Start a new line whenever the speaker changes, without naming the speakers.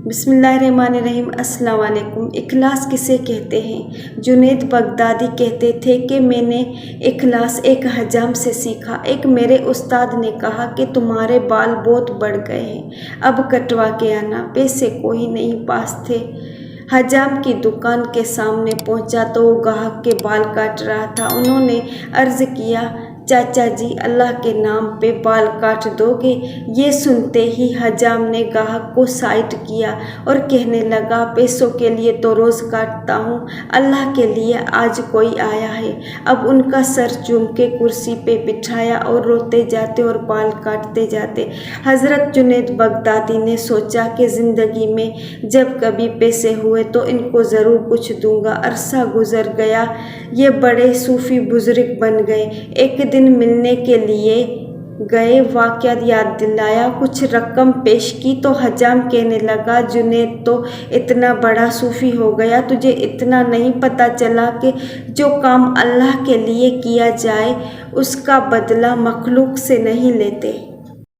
बिस्मिल्लाहिर्रहमानिर्रहीम। अस्सलाम वालेकुम। इखलास किसे कहते हैं? जुनैद बगदादी कहते थे कि मैंने इखलास एक हजाम से सीखा। एक मेरे उस्ताद ने कहा कि तुम्हारे बाल बहुत बढ़ गए हैं, अब कटवा के आना। पैसे कोई नहीं पास थे। हजाम की दुकान के सामने पहुंचा तो वो ग्राहक के बाल काट रहा था। उन्होंने अर्ज किया, चाचा जी, अल्लाह के नाम पे बाल काट दोगे? ये सुनते ही हजाम ने ग्राहक को साइड किया और कहने लगा, पैसों के लिए तो रोज़ काटता हूँ, अल्लाह के लिए आज कोई आया है। अब उनका सर चूम के कुर्सी पे बिठाया और रोते जाते और बाल काटते जाते। हज़रत जुनैद बगदादी ने सोचा कि ज़िंदगी में जब कभी पैसे हुए तो इनको ज़रूर कुछ दूंगा। अरसा गुजर गया, ये बड़े सूफ़ी बुज़ुर्ग बन गए। एक दिन मिलने के लिए गए, वाक़या याद दिलाया, कुछ रकम पेश की तो हजाम कहने लगा, जुनैद तो इतना बड़ा सूफ़ी हो गया, तुझे इतना नहीं पता चला कि जो काम अल्लाह के लिए किया जाए उसका बदला मखलूक से नहीं लेते।